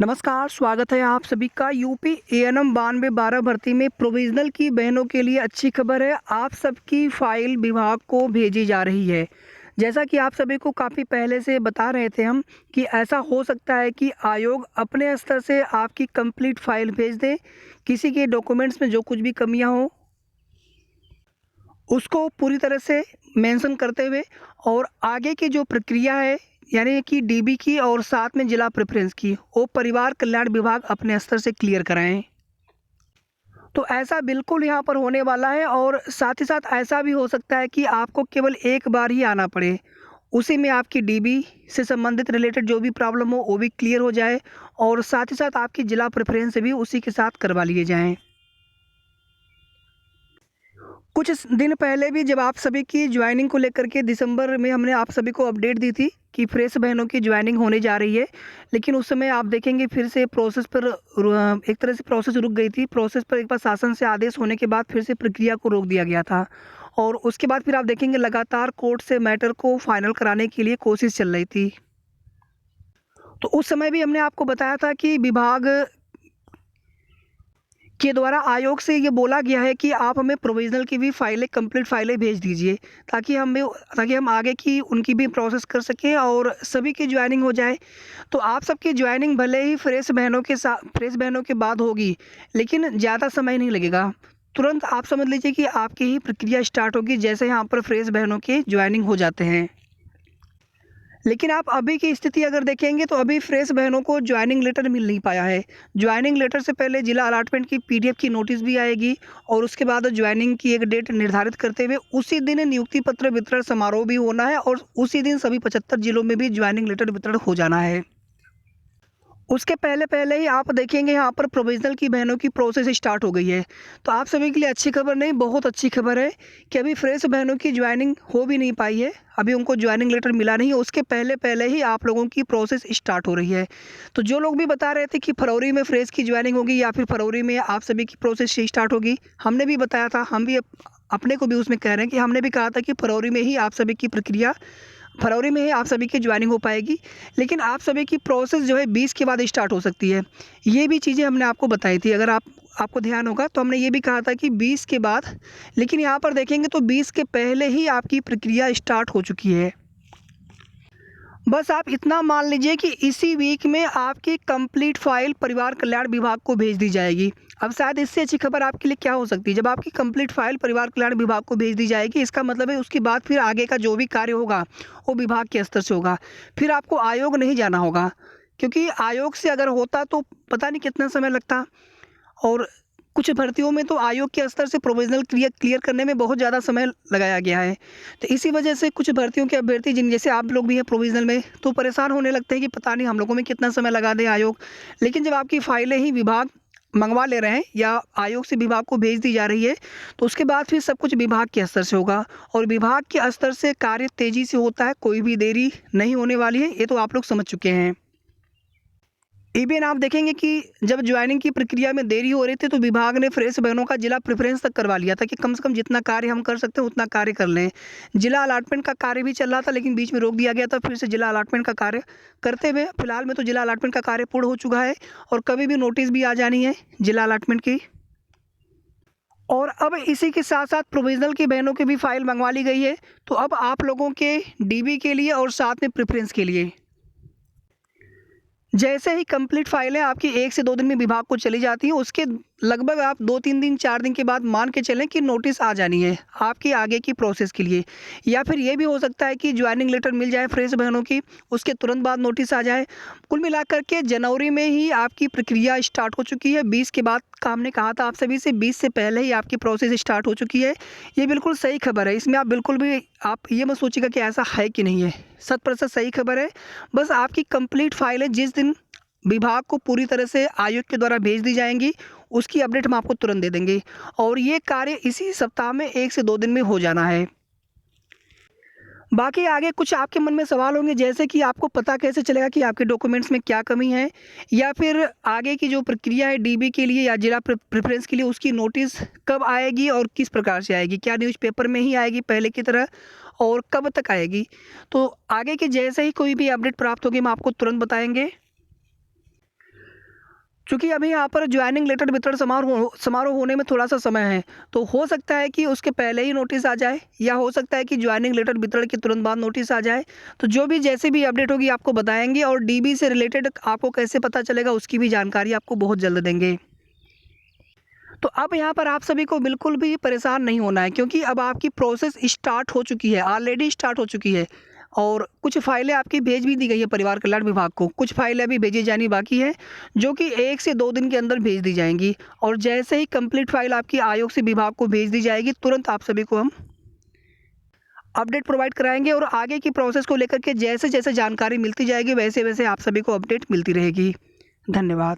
नमस्कार, स्वागत है आप सभी का। यूपी एएनएम 9212 भर्ती में प्रोविज़नल की बहनों के लिए अच्छी खबर है। आप सबकी फ़ाइल विभाग को भेजी जा रही है। जैसा कि आप सभी को काफ़ी पहले से बता रहे थे हम कि ऐसा हो सकता है कि आयोग अपने स्तर से आपकी कंप्लीट फ़ाइल भेज दे। किसी के डॉक्यूमेंट्स में जो कुछ भी कमियां हो उसको पूरी तरह से मेंशन करते हुए और आगे की जो प्रक्रिया है यानी कि डीबी की और साथ में जिला प्रेफ़रेंस की, वो परिवार कल्याण विभाग अपने स्तर से क्लियर कराएँ। तो ऐसा बिल्कुल यहाँ पर होने वाला है और साथ ही साथ ऐसा भी हो सकता है कि आपको केवल एक बार ही आना पड़े। उसी में आपकी डीबी से संबंधित रिलेटेड जो भी प्रॉब्लम हो वो भी क्लियर हो जाए और साथ ही साथ आपकी जिला प्रेफ़रेंस भी उसी के साथ करवा लिए जाएँ। कुछ दिन पहले भी जब आप सभी की जॉइनिंग को लेकर के दिसंबर में हमने आप सभी को अपडेट दी थी कि फ्रेश बहनों की जॉइनिंग होने जा रही है, लेकिन उस समय आप देखेंगे फिर से प्रोसेस पर एक तरह से प्रोसेस रुक गई थी। प्रोसेस पर एक बार शासन से आदेश होने के बाद फिर से प्रक्रिया को रोक दिया गया था और उसके बाद फिर आप देखेंगे लगातार कोर्ट से मैटर को फाइनल कराने के लिए कोशिश चल रही थी। तो उस समय भी हमने आपको बताया था कि विभाग के द्वारा आयोग से ये बोला गया है कि आप हमें प्रोविज़नल की भी फ़ाइलें कंप्लीट फ़ाइलें भेज दीजिए ताकि हम आगे की उनकी भी प्रोसेस कर सकें और सभी की जॉइनिंग हो जाए। तो आप सबकी जॉइनिंग भले ही फ्रेश बहनों के बाद होगी, लेकिन ज़्यादा समय नहीं लगेगा। तुरंत आप समझ लीजिए कि आपकी ही प्रक्रिया स्टार्ट होगी जैसे यहाँ पर फ्रेश बहनों के जॉइनिंग हो जाते हैं। लेकिन आप अभी की स्थिति अगर देखेंगे तो अभी फ्रेश बहनों को जॉइनिंग लेटर मिल नहीं पाया है। जॉइनिंग लेटर से पहले जिला अलॉटमेंट की पीडीएफ की नोटिस भी आएगी और उसके बाद जॉइनिंग की एक डेट निर्धारित करते हुए उसी दिन नियुक्ति पत्र वितरण समारोह भी होना है और उसी दिन सभी 75 जिलों में भी जॉइनिंग लेटर वितरण हो जाना है। उसके पहले ही आप देखेंगे यहाँ पर प्रोविज़नल की बहनों की प्रोसेस स्टार्ट हो गई है। तो आप सभी के लिए अच्छी खबर नहीं, बहुत अच्छी खबर है कि अभी फ्रेश बहनों की जॉइनिंग हो भी नहीं पाई है। अभी उनको जॉइनिंग लेटर मिला नहीं है, उसके पहले ही आप लोगों की प्रोसेस स्टार्ट हो रही है। तो जो लोग भी बता रहे थे कि फरवरी में फ्रेश की जॉइनिंग होगी या फिर फरवरी में आप सभी की प्रोसेस स्टार्ट होगी, हमने भी बताया था, हम भी अपने को भी उसमें कह रहे हैं कि हमने भी कहा था कि फरवरी में ही आप सभी की जॉइनिंग हो पाएगी। लेकिन आप सभी की प्रोसेस जो है 20 के बाद स्टार्ट हो सकती है। ये भी चीज़ें हमने आपको बताई थी, अगर आपको ध्यान होगा तो हमने ये भी कहा था कि 20 के बाद, लेकिन यहाँ पर देखेंगे तो 20 के पहले ही आपकी प्रक्रिया स्टार्ट हो चुकी है। बस आप इतना मान लीजिए कि इसी वीक में आपकी कंप्लीट फाइल परिवार कल्याण विभाग को भेज दी जाएगी। अब शायद इससे अच्छी खबर आपके लिए क्या हो सकती है। जब आपकी कंप्लीट फाइल परिवार कल्याण विभाग को भेज दी जाएगी, इसका मतलब है उसके बाद फिर आगे का जो भी कार्य होगा वो विभाग के स्तर से होगा। फिर आपको आयोग नहीं जाना होगा, क्योंकि आयोग से अगर होता तो पता नहीं कितना समय लगता। और कुछ भर्तियों में तो आयोग के स्तर से प्रोविज़नल क्लियर करने में बहुत ज़्यादा समय लगाया गया है। तो इसी वजह से कुछ भर्तियों के अभ्यर्थी जिन जैसे आप लोग भी हैं प्रोविज़नल में, तो परेशान होने लगते हैं कि पता नहीं हम लोगों में कितना समय लगा दे आयोग। लेकिन जब आपकी फ़ाइलें ही विभाग मंगवा ले रहे हैं या आयोग से विभाग को भेज दी जा रही है, तो उसके बाद फिर सब कुछ विभाग के स्तर से होगा और विभाग के स्तर से कार्य तेज़ी से होता है, कोई भी देरी नहीं होने वाली है, ये तो आप लोग समझ चुके हैं। इवन आप देखेंगे कि जब जॉइनिंग की प्रक्रिया में देरी हो रही थी तो विभाग ने फ्रेश बहनों का जिला प्रेफरेंस तक करवा लिया था कि कम से कम जितना कार्य हम कर सकते हैं उतना कार्य कर लें। जिला अलॉटमेंट का कार्य भी चल रहा था, लेकिन बीच में रोक दिया गया था। फिर से जिला अलॉटमेंट का कार्य करते हुए फिलहाल में तो जिला अलॉटमेंट का कार्य पूर्ण हो चुका है और कभी भी नोटिस भी आ जानी है जिला अलॉटमेंट की। और अब इसी के साथ साथ प्रोविज़नल की बहनों की भी फाइल मंगवा ली गई है। तो अब आप लोगों के डीबी के लिए और साथ में प्रेफरेंस के लिए जैसे ही कंप्लीट फाइलें आपकी 1 से 2 दिन में विभाग को चली जाती हैं, उसके लगभग आप 2-3 दिन 4 दिन के बाद मान के चलें कि नोटिस आ जानी है आपकी आगे की प्रोसेस के लिए। या फिर ये भी हो सकता है कि जॉइनिंग लेटर मिल जाए फ्रेश बहनों की, उसके तुरंत बाद नोटिस आ जाए। कुल मिलाकर के जनवरी में ही आपकी प्रक्रिया स्टार्ट हो चुकी है। 20 के बाद का हमने कहा था आप सभी से, 20 से पहले ही आपकी प्रोसेस स्टार्ट हो चुकी है। ये बिल्कुल सही खबर है, इसमें आप बिल्कुल भी आप ये मत सोचिएगा कि ऐसा है कि नहीं है। 100% सही खबर है। बस आपकी कंप्लीट फाइलें जिस दिन विभाग को पूरी तरह से आयोग के द्वारा भेज दी जाएंगी, उसकी अपडेट हम आपको तुरंत दे देंगे और ये कार्य इसी सप्ताह में 1 से 2 दिन में हो जाना है। बाकी आगे कुछ आपके मन में सवाल होंगे, जैसे कि आपको पता कैसे चलेगा कि आपके डॉक्यूमेंट्स में क्या कमी है, या फिर आगे की जो प्रक्रिया है डीबी के लिए या जिला प्रेफरेंस के लिए उसकी नोटिस कब आएगी और किस प्रकार से आएगी, क्या न्यूज़पेपर में ही आएगी पहले की तरह और कब तक आएगी। तो आगे के जैसे ही कोई भी अपडेट प्राप्त होगी हम आपको तुरंत बताएंगे। क्योंकि अभी यहाँ पर ज्वाइनिंग लेटर वितरण समारोह होने में थोड़ा-सा समय है, तो हो सकता है कि उसके पहले ही नोटिस आ जाए या हो सकता है कि ज्वाइनिंग लेटर वितरण के तुरंत बाद नोटिस आ जाए। तो जो भी जैसे भी अपडेट होगी आपको बताएँगे और डीबी से रिलेटेड आपको कैसे पता चलेगा उसकी भी जानकारी आपको बहुत जल्द देंगे। तो अब यहाँ पर आप सभी को बिल्कुल भी परेशान नहीं होना है, क्योंकि अब आपकी प्रोसेस स्टार्ट हो चुकी है, ऑलरेडी स्टार्ट हो चुकी है और कुछ फाइलें आपकी भेज भी दी गई है परिवार कल्याण विभाग को। कुछ फाइलें अभी भेजी जानी बाकी है, जो कि 1 से 2 दिन के अंदर भेज दी जाएँगी और जैसे ही कंप्लीट फाइल आपकी आयोग से विभाग को भेज दी जाएगी, तुरंत आप सभी को हम अपडेट प्रोवाइड कराएँगे और आगे की प्रोसेस को लेकर के जैसे-जैसे जानकारी मिलती जाएगी, वैसे-वैसे आप सभी को अपडेट मिलती रहेगी। धन्यवाद।